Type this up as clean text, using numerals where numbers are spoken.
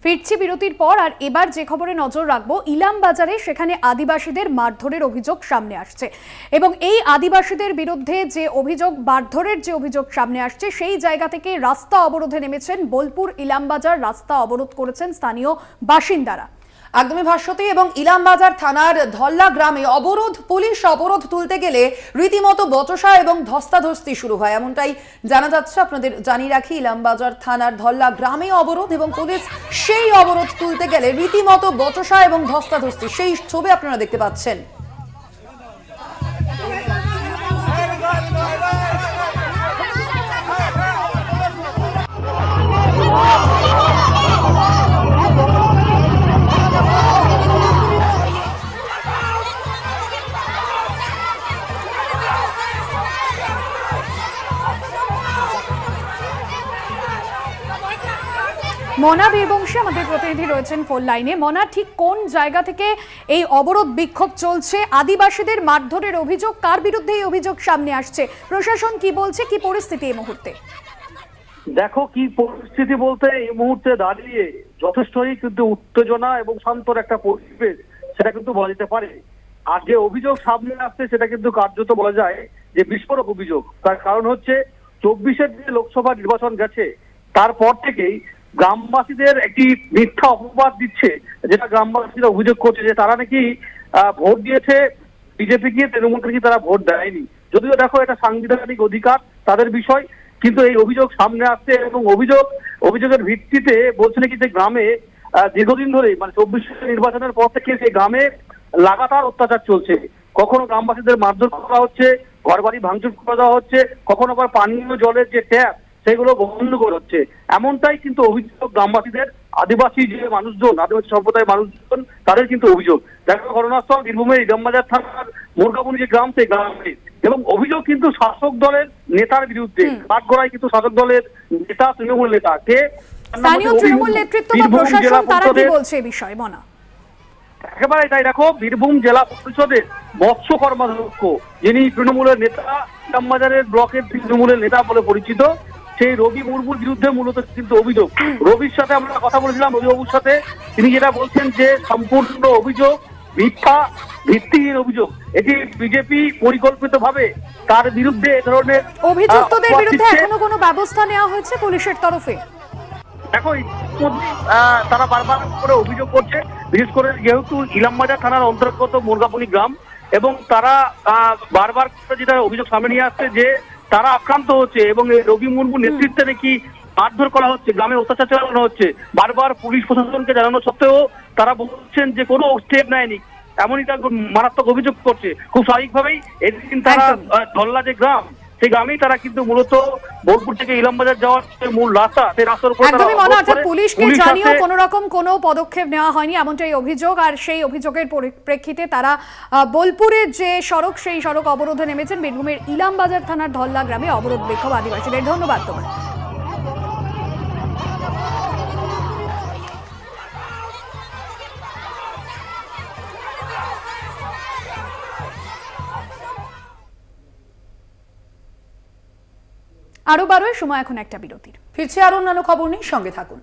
ফিরছি বিরতির পর আর এবার যে খবরে নজর রাখবো ইলামবাজারে, সেখানে আদিবাসীদের মারধরের অভিযোগ সামনে আসছে এবং এই আদিবাসীদের বিরুদ্ধে যে অভিযোগ, মারধরের যে অভিযোগ সামনে আসছে, সেই জায়গা থেকে রাস্তা অবরোধে নেমেছেন বোলপুর ইলামবাজার। রাস্তা অবরোধ করেছেন স্থানীয় বাসিন্দারা। একদমই ভাস্বতী এবং ইলামবাজার থানার ধল্লা গ্রামে পুলিশ অবরোধ তুলতে গেলে রীতিমতো বচসা এবং ধস্তাধস্তি শুরু হয়, এমনটাই জানা যাচ্ছে। আপনাদের জানিয়ে রাখি, ইলামবাজার থানার ধল্লা গ্রামে অবরোধ এবং পুলিশ সেই অবরোধ তুলতে গেলে রীতিমতো বচসা এবং ধস্তাধস্তি, সেই ছবি আপনারা দেখতে পাচ্ছেন। মনা বীরবংশী আমাদের প্রতিনিধি রয়েছেন ফোন লাইনে। মনা, ঠিক কোন জায়গা থেকে এই অবরোধ বিক্ষোভ চলছে? আদিবাসীদের মারধরের অভিযোগ, কার বিরুদ্ধে এই অভিযোগ সামনে আসছে? প্রশাসন কি বলছে, কি পরিস্থিতি এই মুহূর্তে? দেখো, কি পরিস্থিতি বলতে এই মুহূর্তে দাঁড়িয়ে যথেষ্টই কিন্তু উত্তেজনা এবং শান্তর একটা পরিবেশ, সেটা কিন্তু বলা যেতে পারে। আর যে অভিযোগ সামনে আসছে সেটা কিন্তু কার্যত বলা যায় যে বিস্ফোরক অভিযোগ। তার কারণ হচ্ছে 24-এর যে লোকসভা নির্বাচন গেছে, তারপর থেকেই গ্রামবাসীদের একটি মিথ্যা অপবাদ দিচ্ছে, যেটা গ্রামবাসীরা অভিযোগ করছে যে তারা নাকি ভোট দিয়েছে বিজেপিকে, তৃণমূলকে নাকি তারা ভোট দেয়নি। যদিও দেখো, এটা সাংবিধানিক অধিকার তাদের বিষয়, কিন্তু এই অভিযোগ সামনে আসছে এবং অভিযোগের ভিত্তিতে বলছে নাকি যে গ্রামে দীর্ঘদিন ধরে, মানে 24 নির্বাচনের পর থেকে যে গ্রামে লাগাতার অত্যাচার চলছে। কখনো গ্রামবাসীদের মারধর করা হচ্ছে, ঘর বাড়ি ভাঙচুর করে দেওয়া হচ্ছে, কখনো আবার পানীয় জলের যে ট্যাপ সেগুলো বন্ধ করে হচ্ছে। এমনটাই কিন্তু অভিযোগ গ্রামবাসীদের। আদিবাসী যে মানুষজন, আদিবাসী সম্প্রদায়ের মানুষজন, তাদের কিন্তু অভিযোগ। দেখো, ঘটনাস্থল বীরভূমের ইলামবাজার থানার মুরগাবনি যে গ্রাম, সেই গ্রামে, এবং অভিযোগ কিন্তু শাসক দলের নেতার বিরুদ্ধে। কাঠগড়ায় কিন্তু শাসক দলের নেতা, তৃণমূল নেতা, কে স্থানীয় তৃণমূল নেতৃত্ব বা প্রশাসন, তারা কি বলছে এই বিষয়ে? মনা, একেবারে তাই। দেখো, বীরভূম জেলা পরিষদের মৎস্য কর্মাধ্যক্ষ, যিনি তৃণমূলের নেতা, ইলামবাজারের ব্লকের তৃণমূলের নেতা বলে পরিচিত, সেই রবি মুর্মুর বিরুদ্ধে মূলত কিন্তু অভিযোগ। রবির সাথে আমরা কথা বলেছিলাম, রবিবাবুর সাথে। তিনি যেটা বলছেন যে সম্পূর্ণ অভিযোগ মিথ্যা, ভিত্তিহীন অভিযোগ। এটি বিজেপি পরিকল্পিতভাবে তার বিরুদ্ধে এ ধরনের অভিযুক্তদের বিরুদ্ধে এখনো কোনো ব্যবস্থা নেওয়া হয়েছে পুলিশের তরফে? দেখো, তারা বারবার করে অভিযোগ করছে, বিশেষ করে যেহেতু ইলামবাজার থানার অন্তর্গত মুরগাবনি গ্রাম, এবং তারা বারবার যেটা অভিযোগ সামনে নিয়ে আসছে যে তারা আক্রান্ত হচ্ছে এবং রবি মুর্মুর নেতৃত্বে নাকি মারধর করা হচ্ছে, গ্রামে অত্যাচার চালানো হচ্ছে। বারবার পুলিশ প্রশাসনকে জানানো সত্ত্বেও তারা বলছেন যে কোনো স্টেপ নেয়নি, এমনই তার মারাত্মক অভিযোগ করছে। খুব স্বাভাবিকভাবেই এদিন তারা ধল্লা যে গ্রাম, সেই গ্রামেই তারা কিন্তু মূলত বোলপুর থেকে ইলামবাজার যাওয়ার মূল রাস্তা, সেই রাস্তার উপর পুলিশকে জানিয়েও কোনো রকম কোনো পদক্ষেপ নেওয়া হয়নি, এমনটাই অভিযোগ। আর সেই অভিযোগের পরিপ্রেক্ষিতে তারা বোলপুরের যে সড়ক, সেই সড়ক অবরোধে নেমেছেন। বীরভূমের ইলামবাজার থানার ধল্লা গ্রামে অবরোধ বিক্ষোভ আদিবাসীদের। ধন্যবাদ তোমার। আরো বারোয় সময় এখন একটা বিরতির। ফিরছে আরো অন্যান্য খবর নিয়ে, সঙ্গে থাকুন।